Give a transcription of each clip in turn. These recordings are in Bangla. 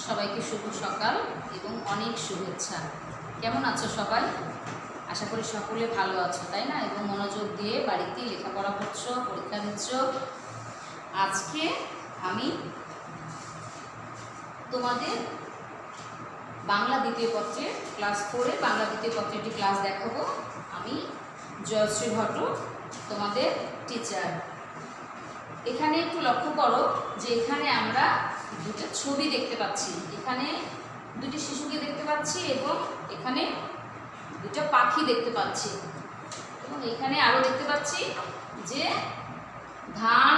সবাইকে শুভ সকাল এবং অনেক শুভেচ্ছা। কেমন আছো সবাই? আশা করি সকলে ভালো আছো, তাই না? এবং মনোযোগ দিয়ে বাড়িতে লেখাপড়া করছো, পরীক্ষা দিচ্ছ। আজকে আমি তোমাদের বাংলা দ্বিতীয় পত্রের ক্লাস 4 বাংলা দ্বিতীয় পত্রের একটি ক্লাস দেখাবো। আমি জয়শ্রী ভট্ট, তোমাদের টিচার। এখানে একটু লক্ষ্য করো যে এখানে আমরা দুটো ছবি দেখতে পাচ্ছি। এখানে দুটি শিশুকে দেখতে পাচ্ছি এবং এখানে দুটো পাখি দেখতে পাচ্ছি এবং এখানে আরও দেখতে পাচ্ছি যে ধান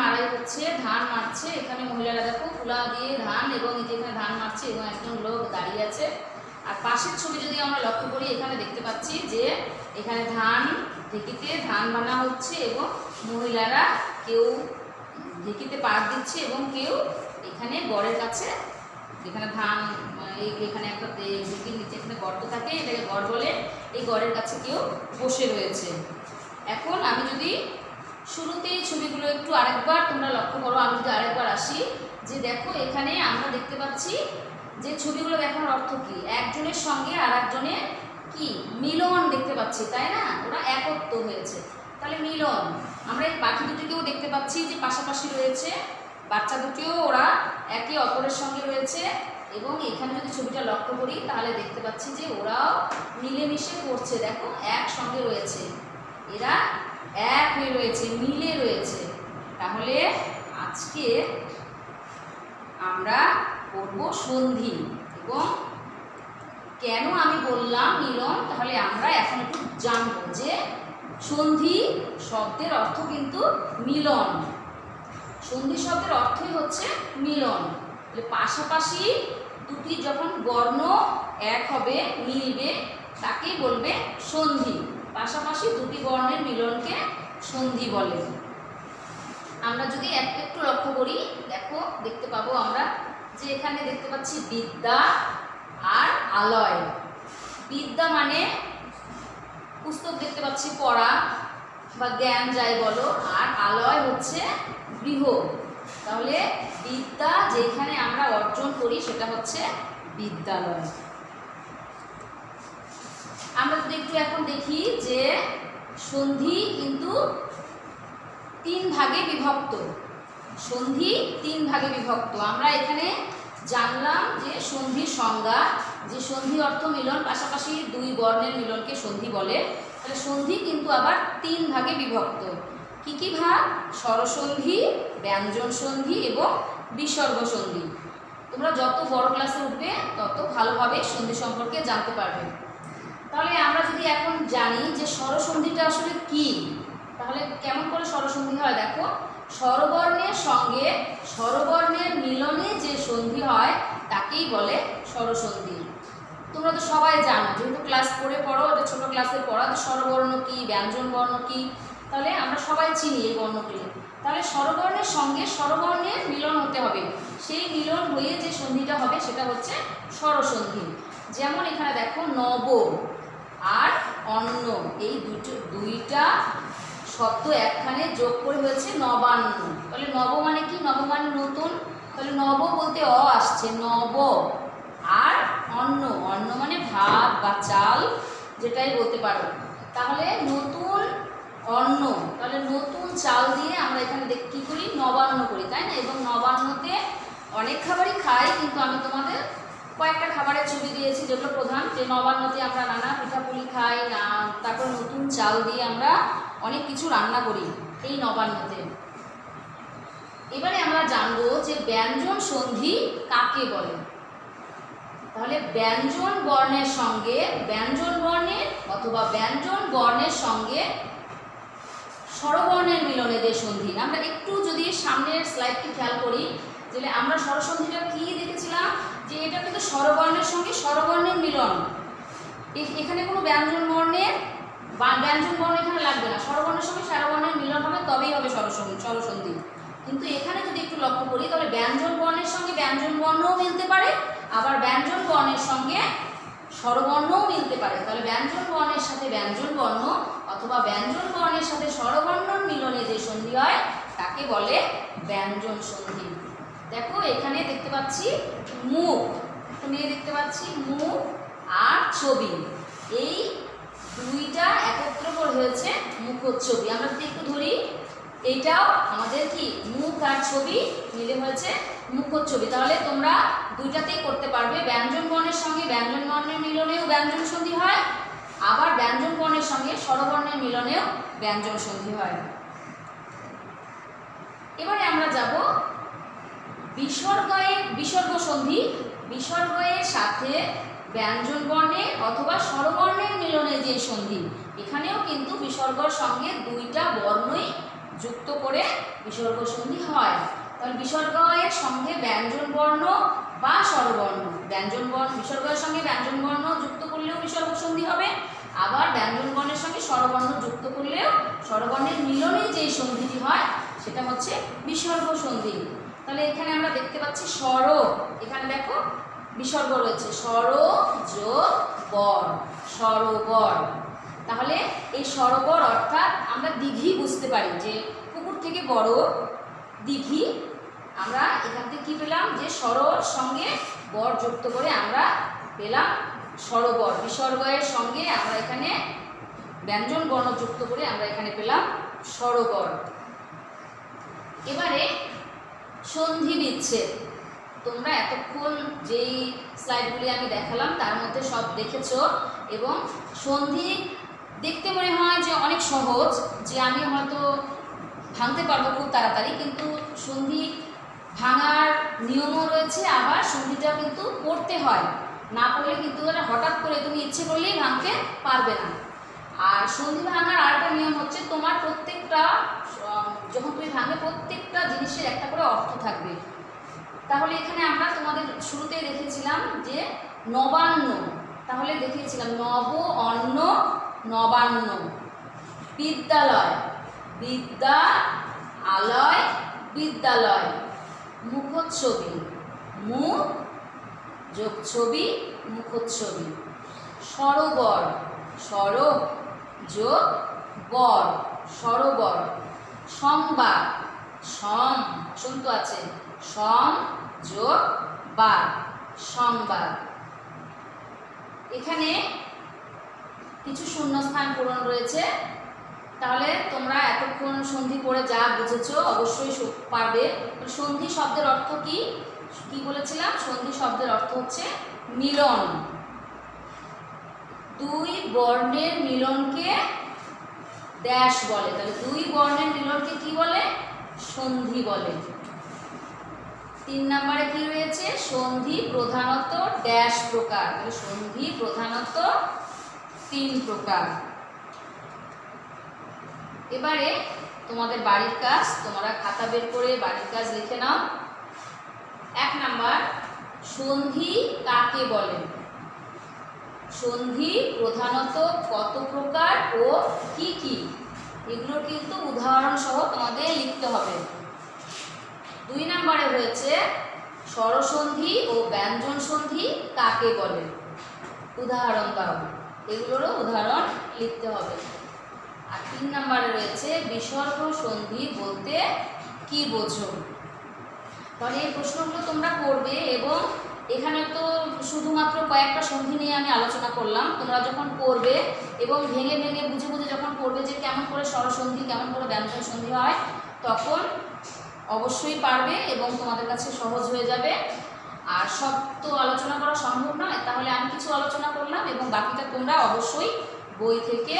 মারাই হচ্ছে, ধান মারছে। এখানে মহিলারা দেখো কুলা দিয়ে ধান এবং এই যে এখানে ধান মারছে এবং একজন লোক দাঁড়িয়ে আছে। আর পাশের ছবি যদি আমরা লক্ষ্য করি, এখানে দেখতে পাচ্ছি যে এখানে ঢেকিতে ধান বানা হচ্ছে এবং মহিলারা কেউ ঢেকিতে পাট দিচ্ছে এবং কেউ এখানে গড়ের কাছে, যেখানে ধান এখানে একটা ঢেকির নিচে এখানে গর্ত থাকে, এটাকে গড় বলে, এই গড়ের কাছে কেউ বসে রয়েছে। এখন আমি যদি শুরুতেই ছবিগুলো একটু আরেকবার তোমরা লক্ষ্য করো, আমি যদি আরেকবার আসি, যে দেখো এখানে আমরা দেখতে পাচ্ছি যে ছবিগুলো দেখার অর্থ কি, একজনের সঙ্গে আর একজনের কি মিলন দেখতে পাচ্ছি, তাই না? ওরা একত্র হয়েছে, তাহলে মিলন। আমরা এই পাখি দুটিকেও দেখতে পাচ্ছি যে পাশাপাশি রয়েছে, বাচ্চা দুটিও ওরা একে অপরের সঙ্গে রয়েছে এবং এখানে যদি ছবিটা লক্ষ্য করি তাহলে দেখতে পাচ্ছি যে ওরাও মিলেমিশে করছে। দেখো একসঙ্গে রয়েছে, এরা এক হয়ে রয়েছে, মিলে রয়েছে। তাহলে আজকে আমরা করব সন্ধি। এবং কেন আমি বললাম মিলন, তাহলে আমরা এখন একটু জানবো যে সন্ধি শব্দের অর্থ কিন্তু মিলন। সন্ধি শব্দের অর্থই হচ্ছে মিলন। পাশাপাশি দুটি যখন বর্ণ এক হবে, মিলবে, তাকে বলবে সন্ধি। পাশাপাশি দুটি বর্ণের মিলনকে সন্ধি বলে। আমরা যদি একটু লক্ষ্য করি, দেখো দেখতে পাবো আমরা যে এখানে দেখতে পাচ্ছি বিদ্যা আর আলয়। বিদ্যা মানে পুস্তক দেখতে পাচ্ছি, পড়া বা জ্ঞান যাই বলো, আর আলয় হচ্ছে গৃহ। তাহলে বিদ্যা যেখানে আমরা অর্জন করি সেটা হচ্ছে বিদ্যালয়। আমরা যদি একটু এখন দেখি যে সন্ধি কিন্তু 3 ভাগে বিভক্ত। সন্ধি 3 ভাগে বিভক্ত। আমরা এখানে জানলাম যে সন্ধির সংজ্ঞা, যে সন্ধি অর্থ মিলন, পাশাপাশি দুই বর্ণের মিলনকে সন্ধি বলে। তাহলে সন্ধি কিন্তু আবার 3 ভাগে বিভক্ত। কি কি ভাগ? স্বরসন্ধি, ব্যঞ্জন সন্ধি এবং বিসর্গ সন্ধি। তোমরা যত বড় ক্লাসে উঠবে তত ভালোভাবে সন্ধি সম্পর্কে জানতে পারবে। তাহলে আমরা যদি এখন জানি যে স্বরসন্ধিটা আসলে কি, তাহলে কেমন করে স্বরসন্ধি হয়? দেখো, স্বরবর্ণের সঙ্গে স্বরবর্ণের মিলনে যে সন্ধি হয় তাকেই বলে স্বরসন্ধি। তোমরা তো সবাই জানো, যেহেতু ক্লাস 4 পড়ো, এটা ছোটো ক্লাসে পড়া, তো স্বরবর্ণ কি, ব্যঞ্জন বর্ণ কি, তাহলে আমরা সবাই চিনি এই বর্ণগুলি। তাহলে স্বরবর্ণের সঙ্গে স্বরবর্ণের মিলন হতে হবে, সেই মিলন হয়ে যে সন্ধিটা হবে সেটা হচ্ছে স্বরসন্ধি। যেমন এখানে দেখো নব আর অন্ন, এই দুইটা শব্দ একখানে যোগ করে হয়েছে নবান্ন। তাহলে নব মানে কি? নব মানে নতুন। তাহলে নব বলতে অ আসছে, নব। আর অন্ন, অন্ন মানে ভাত বা চাল, যেটাই বলতে পারো। তাহলে নতুন অন্ন, তাহলে নতুন চাল দিয়ে আমরা এখানে কী করি? নবান্ন করি, তাই না? এবং নবান্নতে অনেক খাবারই খাই, কিন্তু আমি তোমাদের কয়েকটা খাবারের ছবি দিয়েছি যেগুলো প্রধান। যে নবান্নতে আমরা নানা পিঠাপুলি খাই না, তারপর নতুন চাল দিয়ে আমরা অনেক কিছু রান্না করি এই নবান্নতে। এবারে আমরা জানবো যে ব্যঞ্জন সন্ধি কাকে বলে। তাহলে ব্যঞ্জন বর্ণের সঙ্গে, ব্যঞ্জন বর্ণের অথবা ব্যঞ্জন বর্ণের সঙ্গে স্বরবর্ণের মিলনে যে সন্ধি। আমরা একটু যদি সামনের স্লাইডটি খেয়াল করি, যে আমরা স্বরসন্ধিটা কি দেখেছিলাম, যে এটা কিন্তু স্বরবর্ণের সঙ্গে স্বরবর্ণের মিলন। এখানে কোনো ব্যঞ্জন বর্ণের ব্যঞ্জন বর্ণ এখানে লাগবে না, স্বরবর্ণের সঙ্গে স্বরবর্ণের মিলন হবে, তবেই হবে স্বরসন্ধি। কিন্তু এখানে যদি একটু লক্ষ্য করি, তাহলে ব্যঞ্জন বর্ণের সঙ্গে ব্যঞ্জন বর্ণও মিলতে পারে, আবার ব্যঞ্জন বর্ণের সঙ্গে স্বরবর্ণও মিলতে পারে। তাহলে ব্যঞ্জন বর্ণের সাথে ব্যঞ্জন বর্ণ অথবা ব্যঞ্জন বর্ণের সাথে স্বরবর্ণর মিলনে যে সন্ধি হয় তাকে বলে ব্যঞ্জন সন্ধি। দেখো এখানে দেখতে পাচ্ছি মুখ, নিয়ে দেখতে পাচ্ছি মুখ আর ছবি, এই দুইটা একত্র করে হয়েছে মুখচ্ছবি। আমরা যদি একটু ধরি, এইটাও আমাদের কি মুখ আর ছবি মিলে হয়েছে মুখচ্ছবি। তাহলে তোমরা দুইটাতেই করতে পারবে, ব্যঞ্জন বর্ণের সঙ্গে ব্যঞ্জন বর্ণের মিলনেও ব্যঞ্জন সন্ধি হয়, আবার ব্যঞ্জন বর্ণের সঙ্গে স্বরবর্ণের মিলনেও ব্যঞ্জন সন্ধি হয়। এবারে আমরা যাব বিসর্গ সন্ধি। বিসর্গের সাথে ব্যঞ্জন বর্ণের অথবা স্বরবর্ণের মিলনে যে সন্ধি, এখানেও কিন্তু বিসর্গর সঙ্গে দুইটা বর্ণই যুক্ত করে বিসর্গ সন্ধি হয়। তাহলে বিসর্গের সঙ্গে ব্যঞ্জন বর্ণ বা স্বরবর্ণ, বিসর্গের সঙ্গে ব্যঞ্জন বর্ণ যুক্ত করলেও বিসর্গ সন্ধি হবে, আবার ব্যঞ্জন বর্ণের সঙ্গে স্বরবর্ণ যুক্ত করলেও স্বরবর্ণের মিলনে যে সন্ধিটি হয় সেটা হচ্ছে বিসর্গ সন্ধি। তাহলে এখানে আমরা দেখতে পাচ্ছি স্বর, এখানে দেখো বিসর্গ রয়েছে, স্বর যোগ বর, সরোবর। তাহলে এই সরোবর অর্থাৎ আমরা দিঘি বুঝতে পারি, যে পুকুর থেকে বড় দিঘি। আমরা এখান থেকে কী পেলাম, যে স্বরর সঙ্গে বর যুক্ত করে আমরা পেলাম সরোবর। বিসর্গের সঙ্গে আমরা এখানে ব্যঞ্জন বর্ণ যুক্ত করে আমরা এখানে পেলাম সরোবর। এবারে সন্ধি বিচ্ছেদ। তোমরা এতক্ষণ যেই স্লাইডগুলি আমি দেখালাম তার মধ্যে সব দেখেছো, এবং সন্ধি দেখতে মনে হয় যে অনেক সহজ, যে আমি হয়তো ভাঙতে পারবো খুব তাড়াতাড়ি, কিন্তু সন্ধি ভাঙার নিয়মও রয়েছে, আবার সন্ধিটা কিন্তু পড়তে হয়, না পড়লে কিন্তু হঠাৎ করে তুমি ইচ্ছে করলেই ভাঙতে পারবে না। আর সন্ধি ভাঙার আরেকটা নিয়ম হচ্ছে, তোমার প্রত্যেকটা যখন তুমি ভাঙবে প্রত্যেকটা জিনিসের একটা করে অর্থ থাকবে। তাহলে এখানে আমরা তোমাদের শুরুতেই দেখেছিলাম যে নবান্ন, তাহলে দেখিয়েছিলাম নব অন্ন নবান্ন, বিদ্যালয় বিদ্যা আলয় বিদ্যালয়, মুখচ্ছবি মুখ যোগ ছবি মুখচ্ছবি, সরোবর সর যোগ বর সরোবর, সংবাদ সম সন্তু আছে, সম যোগ বা সংবাদ। এখানে কিছু শূন্যস্থান পূরণ রয়েছে। তাহলে তোমরা এতক্ষণ সন্ধি পড়ে যা বুঝেছো অবশ্যই পারবে। সন্ধি শব্দের অর্থ কি কি বলেছিলাম? সন্ধি শব্দের অর্থ হচ্ছে মিলন। দুই বর্ণের মিলনকে ড্যাশ বলে। তাহলে দুই বর্ণের মিলনকে কি বলে? সন্ধি বলে। 3 নম্বরে কি রয়েছে? সন্ধি প্রধানত ড্যাশ প্রকার। তাহলে সন্ধি প্রধানত 3 প্রকার। এবারে তোমাদের বাড়ির কাজ, তোমরা খাতা বের করে বাড়ির কাজ লিখে নাও। 1 নাম্বার, সন্ধি কাকে বলে? সন্ধি প্রধানত কত প্রকার ও কি কি, এগুলো কিন্তু উদাহরণ সহ তোমাদের লিখতে হবে। 2 নম্বরে হয়েছে স্বরসন্ধি ও ব্যঞ্জন সন্ধি কাকে বলে, উদাহরণ দাও, এগুলোরও উদাহরণ লিখতে হবে। আর 3 নম্বরে রয়েছে বিসর্গ সন্ধি বলতে কি বোঝো। তাহলে এই প্রশ্নগুলো তোমরা করবে, এবং এখানে তো শুধুমাত্র কয়েকটা সন্ধি নিয়ে আমি আলোচনা করলাম। তোমরা যখন করবে এবং ভেঙে ভেঙে বুঝে বুঝে যখন করবে যে কেমন করে স্বরসন্ধি কেমন করে ব্যঞ্জন সন্ধি হয়, তখন অবশ্যই পারবে এবং তোমাদের কাছে সহজ হয়ে যাবে। আর সব তো আলোচনা করা সম্ভব নয়, তাহলে আমি কিছু আলোচনা করলাম এবং বাকিটা তোমরা অবশ্যই বই থেকে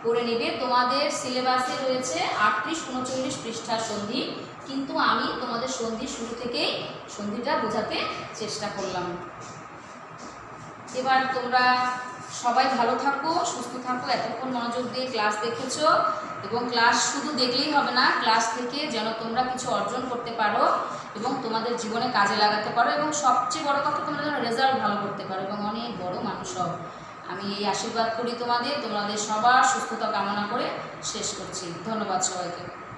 পড়ে নেবে। তোমাদের সিলেবাসে রয়েছে 38-39 পৃষ্ঠার সন্ধি, কিন্তু আমি তোমাদের সন্ধি শুরু থেকেই সন্ধিটা বোঝাতে চেষ্টা করলাম। এবার তোমরা সবাই ভালো থাকো, সুস্থ থাকো। এতক্ষণ মনোযোগ দিয়ে ক্লাস দেখেছো, এবং ক্লাস শুধু দেখলেই হবে না, ক্লাস থেকে যেন তোমরা কিছু অর্জন করতে পারো এবং তোমাদের জীবনে কাজে লাগাতে পারো, এবং সবচেয়ে বড় কথা তোমরা যেন রেজাল্ট ভালো করতে পারো এবং অনেক বড় মানুষ হও। আমি এই আশীর্বাদ করি তোমাদের সবার সুস্থতা কামনা করে শেষ করছি। ধন্যবাদ সবাইকে।